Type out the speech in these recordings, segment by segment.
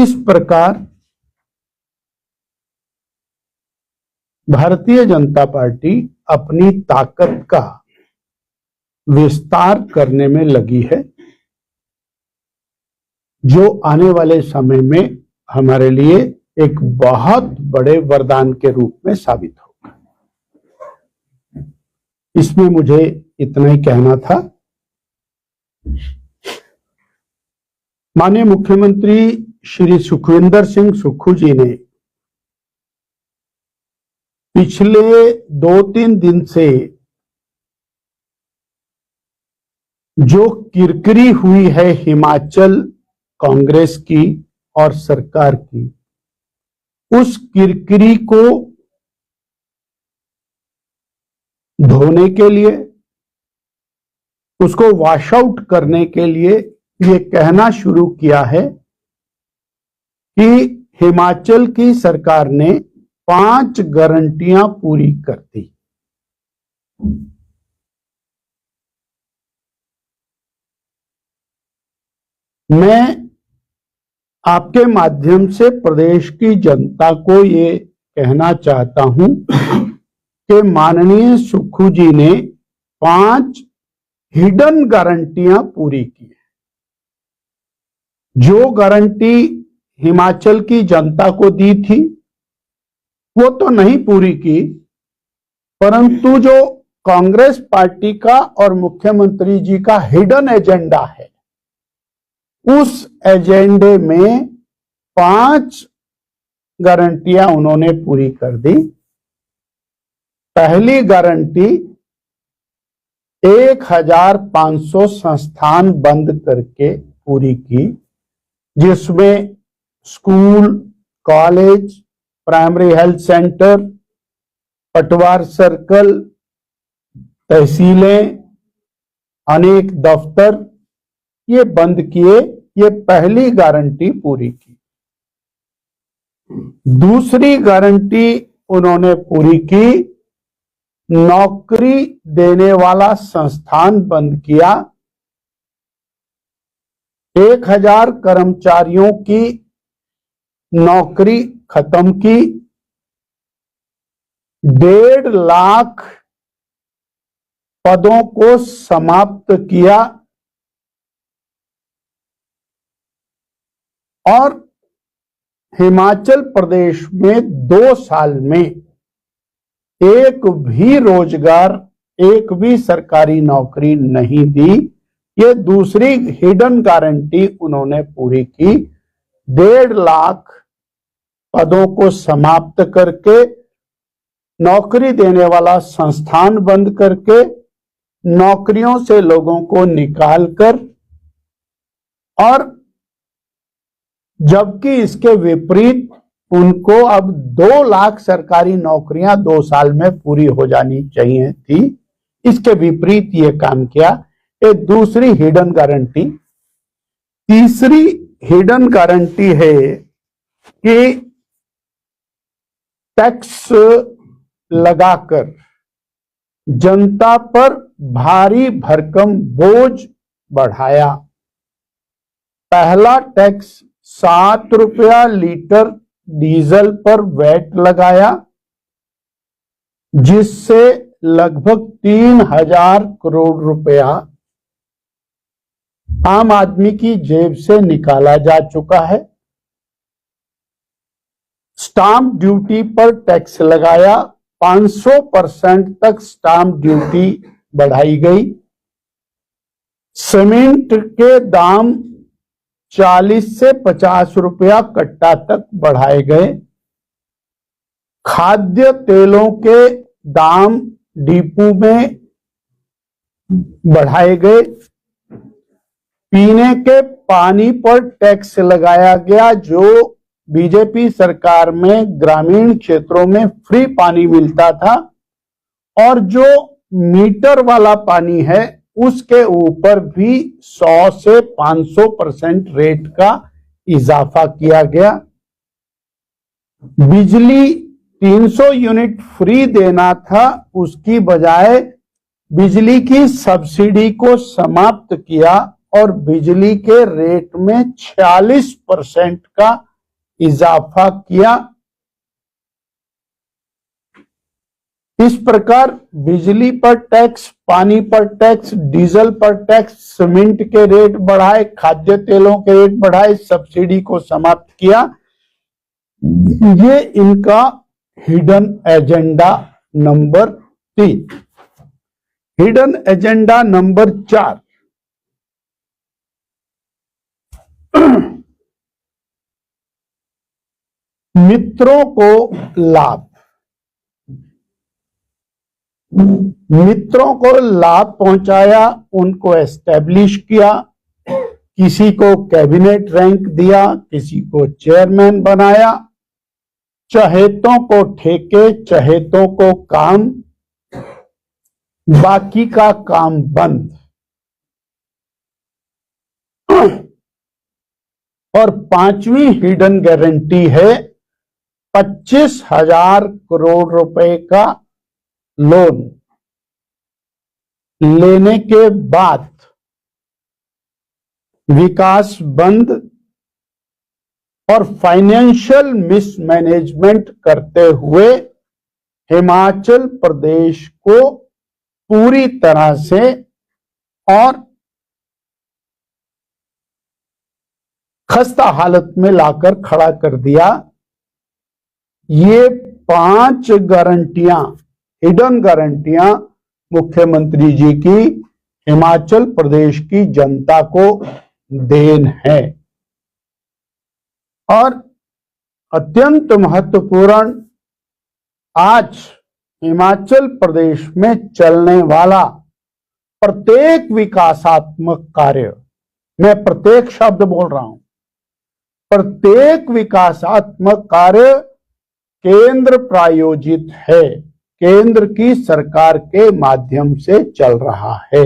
इस प्रकार भारतीय जनता पार्टी अपनी ताकत का विस्तार करने में लगी है, जो आने वाले समय में हमारे लिए एक बहुत बड़े वरदान के रूप में साबित होगा। इसमें मुझे इतना ही कहना था। माननीय मुख्यमंत्री श्री सुखविंदर सिंह सुक्खू जी ने पिछले 2-3 दिन से जो किरकिरी हुई है हिमाचल कांग्रेस की और सरकार की, उस किरकिरी को धोने के लिए, उसको वॉश आउट करने के लिए ये कहना शुरू किया है कि हिमाचल की सरकार ने 5 गारंटियां पूरी कर दी। मैं आपके माध्यम से प्रदेश की जनता को ये कहना चाहता हूं कि माननीय सुक्खू जी ने 5 हिडन गारंटियां पूरी की है। जो गारंटी हिमाचल की जनता को दी थी वो तो नहीं पूरी की, परंतु जो कांग्रेस पार्टी का और मुख्यमंत्री जी का हिडन एजेंडा है, उस एजेंडे में 5 गारंटियां उन्होंने पूरी कर दी। पहली गारंटी 1500 संस्थान बंद करके पूरी की, जिसमें school, college, primary health centre, पटवार सर्कल, तहसीलें, अनेक दफ्तर ये बंद किए। ये पहली गारंटी पूरी की। दूसरी गारंटी उन्होंने पूरी की, नौकरी देने वाला संस्थान बंद किया। 1000 कर्मचारियों की नौकरी खत्म की। 1.5 लाख पदों को समाप्त किया और हिमाचल प्रदेश में 2 साल में एक भी रोजगार, एक भी सरकारी नौकरी नहीं दी। ये दूसरी हिडन गारंटी उन्होंने पूरी की। 1.5 लाख पदों को समाप्त करके, नौकरी देने वाला संस्थान बंद करके, नौकरियों से लोगों को निकालकर, और जबकि इसके विपरीत उनको अब 2 लाख सरकारी नौकरियां 2 साल में पूरी हो जानी चाहिए थी, इसके विपरीत ये काम किया। ये दूसरी हिडन गारंटी। तीसरी हिडन गारंटी है कि टैक्स लगाकर जनता पर भारी भरकम बोझ बढ़ाया। पहला टैक्स 7 रुपया लीटर डीजल पर वैट लगाया, जिससे लगभग 3000 करोड़ रुपया आम आदमी की जेब से निकाला जा चुका है। स्टाम्प ड्यूटी पर टैक्स लगाया, 500% तक स्टाम्प ड्यूटी बढ़ाई गई। सीमेंट के दाम 40 से 50 रुपया कट्टा तक बढ़ाए गए। खाद्य तेलों के दाम डिपो में बढ़ाए गए। पीने के पानी पर टैक्स लगाया गया, जो बीजेपी सरकार में ग्रामीण क्षेत्रों में फ्री पानी मिलता था, और जो मीटर वाला पानी है उसके ऊपर भी 100 से 500% रेट का इजाफा किया गया। बिजली 300 यूनिट फ्री देना था, उसकी बजाय बिजली की सब्सिडी को समाप्त किया और बिजली के रेट में 46% का इजाफा किया। इस प्रकार बिजली पर टैक्स, पानी पर टैक्स, डीजल पर टैक्स, सीमेंट के रेट बढ़ाए, खाद्य तेलों के रेट बढ़ाए, सब्सिडी को समाप्त किया। ये इनका hidden agenda number 3। Hidden agenda number 4, मित्रों को लाभ। मित्रों को लाभ पहुंचाया, उनको एस्टेब्लिश किया, किसी को कैबिनेट रैंक दिया, किसी को चेयरमैन बनाया, चहेतों को ठेके, चहेतों को काम, बाकी का काम बंद। और 5वीं हिडन गारंटी है 25,000 करोड़ रुपए का लोन लेने के बाद विकास बंद और फाइनेंशियल मिसमैनेजमेंट करते हुए हिमाचल प्रदेश को पूरी तरह से और खस्ता हालत में लाकर खड़ा कर दिया। ये 5 गारंटियां, हिडन गारंटियां मुख्यमंत्री जी की हिमाचल प्रदेश की जनता को देन है। और अत्यंत महत्वपूर्ण, आज हिमाचल प्रदेश में चलने वाला प्रत्येक विकासात्मक कार्य, मैं प्रत्येक शब्द बोल रहा हूं, प्रत्येक विकासात्मक कार्य केंद्र प्रायोजित है, केंद्र की सरकार के माध्यम से चल रहा है।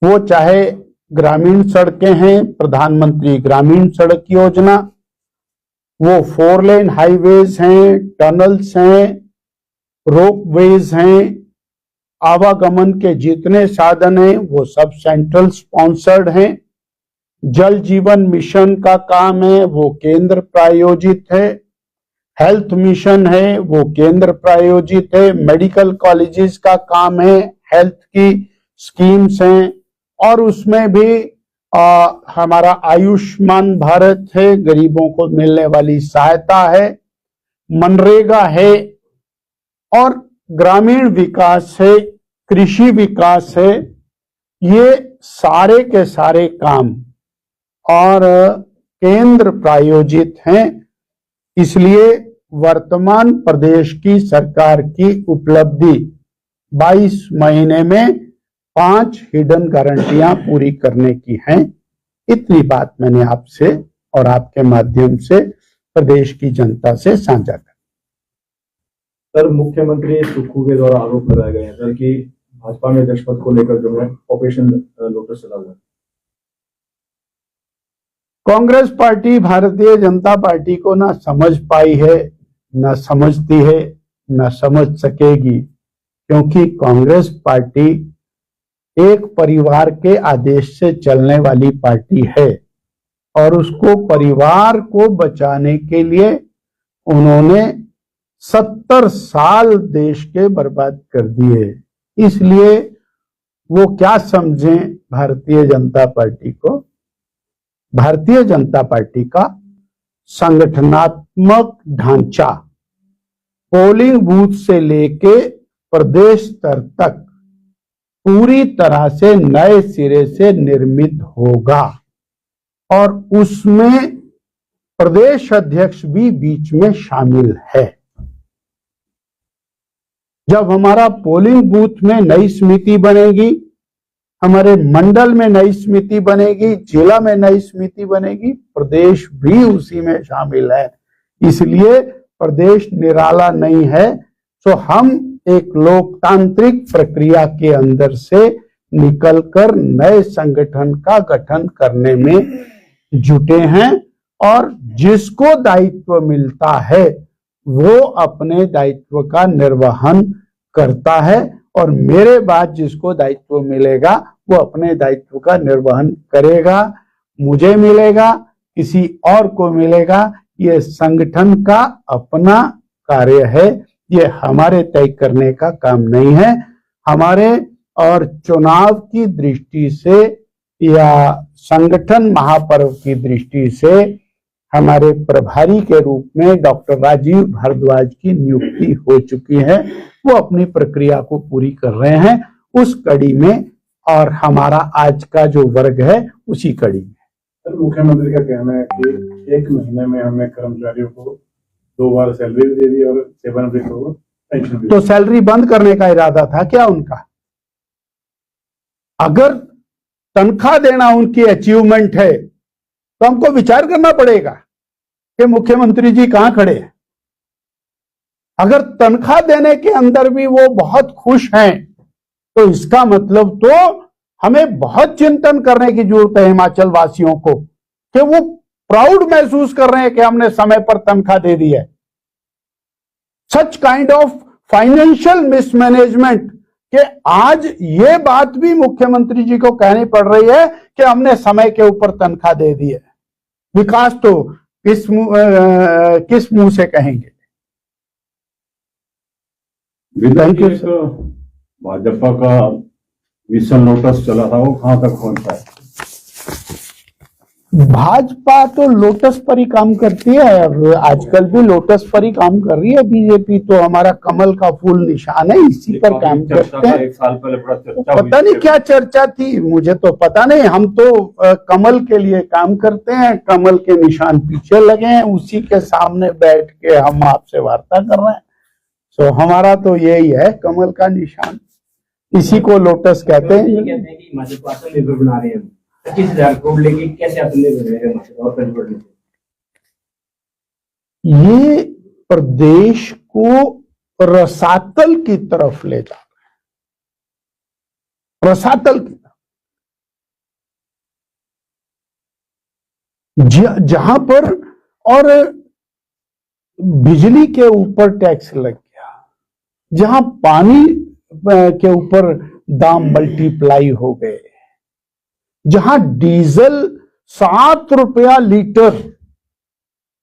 वो चाहे ग्रामीण सड़कें हैं, प्रधानमंत्री ग्रामीण सड़क योजना, वो 4 लेन हाईवेज हैं, टनल्स हैं, रोपवेज हैं, आवागमन के जितने साधन हैं वो सब सेंट्रल स्पॉन्सर्ड हैं। जल जीवन मिशन का काम है, वो केंद्र प्रायोजित है। हेल्थ मिशन है, वो केंद्र प्रायोजित है। मेडिकल कॉलेजेस का काम है, हेल्थ की स्कीम्स हैं, और उसमें भी हमारा आयुष्मान भारत है, गरीबों को मिलने वाली सहायता है, मनरेगा है, और ग्रामीण विकास है, कृषि विकास है। ये सारे के सारे काम और केंद्र प्रायोजित हैं। इसलिए वर्तमान प्रदेश की सरकार की उपलब्धि 22 महीने में 5 हिडन गारंटियां पूरी करने की हैं। इतनी बात मैंने आपसे और आपके माध्यम से प्रदेश की जनता से साझा कर। सर, मुख्यमंत्री सुक्खू के द्वारा आरोप लगाए गए हैं सर कि भाजपा में अध्यक्ष पद को लेकर जो है ऑपरेशन लोटस चला हुआ है। कांग्रेस पार्टी भारतीय जनता पार्टी को ना समझ पाई है, ना समझती है, ना समझ सकेगी, क्योंकि कांग्रेस पार्टी एक परिवार के आदेश से चलने वाली पार्टी है और उसको परिवार को बचाने के लिए उन्होंने 70 साल देश के बर्बाद कर दिए। इसलिए वो क्या समझें भारतीय जनता पार्टी को। भारतीय जनता पार्टी का संगठनात्मक ढांचा पोलिंग बूथ से लेके प्रदेश स्तर तक पूरी तरह से नए सिरे से निर्मित होगा और उसमें प्रदेश अध्यक्ष भी बीच में शामिल है। जब हमारा पोलिंग बूथ में नई समिति बनेगी, हमारे मंडल में नई समिति बनेगी, जिला में नई समिति बनेगी, प्रदेश भी उसी में शामिल है। इसलिए प्रदेश निराला नहीं है। तो हम एक लोकतांत्रिक प्रक्रिया के अंदर से निकलकर नए संगठन का गठन करने में जुटे हैं और जिसको दायित्व मिलता है वो अपने दायित्व का निर्वहन करता है और मेरे बाद जिसको दायित्व मिलेगा वो अपने दायित्व का निर्वहन करेगा। मुझे मिलेगा किसी और को मिलेगा, ये संगठन का अपना कार्य है, ये हमारे तय करने का काम नहीं है। हमारे और चुनाव की दृष्टि से या संगठन महापर्व की दृष्टि से हमारे प्रभारी के रूप में डॉक्टर राजीव भारद्वाज की नियुक्ति हो चुकी है। वो अपनी प्रक्रिया को पूरी कर रहे हैं उस कड़ी में, और हमारा आज का जो वर्ग है उसी कड़ी में। सर, मुख्यमंत्री का कहना है कि 1 महीने में हमने कर्मचारियों को 2 बार सैलरी भी दे दी और सेवानिवृत्त को पेंशन भी। तो सैलरी बंद करने का इरादा था क्या उनका? अगर तनख्वाह देना उनकी अचीवमेंट है तो हमको विचार करना पड़ेगा कि मुख्यमंत्री जी कहां खड़े हैं। अगर तनख्वाह देने के अंदर भी वो बहुत खुश हैं तो इसका मतलब तो हमें बहुत चिंतन करने की जरूरत है हिमाचल वासियों को, कि वो प्राउड महसूस कर रहे हैं कि हमने समय पर तनख्वाह दे दी है। Such kind of financial mismanagement कि आज ये बात भी मुख्यमंत्री जी को कहनी पड़ रही है कि हमने समय के ऊपर तनख्वाह दे दी है। विकास तो किस मुंह से कहेंगे। विधायक भाजपा का मिशन लोटस चला था, वो कहां तक पहुंचा है? भाजपा तो लोटस पर ही काम करती है, और आजकल भी लोटस पर ही काम कर रही है। बीजेपी तो हमारा कमल का फूल निशान है, इसी पर काम करते हैं। 1 साल पहले बड़ा चर्चा पता नहीं क्या चर्चा थी, मुझे तो पता नहीं। हम तो कमल के लिए काम करते हैं, कमल के निशान पीछे लगे हैं, उसी के सामने बैठ के हम आपसे वार्ता कर रहे हैं। तो हमारा तो यही है कमल का निशान, इसी को लोटस कहते हैं। कहते हैं कि हिमाचल को आत्मनिर्भर बना रहे हैं, 25,000 करोड़ लेके कैसे आत्मनिर्भर रहेगा हिमाचल और प्रदेश? ये प्रदेश को रसातल की तरफ ले जा रहे हैं, रसातल की तरफ, जहां पर और बिजली के ऊपर टैक्स लग गया, जहां पानी के ऊपर दाम मल्टीप्लाई हो गए, जहां डीजल 7 रुपया लीटर,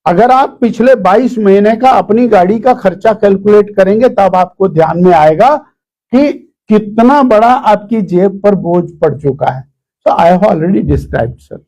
अगर आप पिछले 22 महीने का अपनी गाड़ी का खर्चा कैलकुलेट करेंगे तब आपको ध्यान में आएगा कि कितना बड़ा आपकी जेब पर बोझ पड़ चुका है। So I have already described, sir.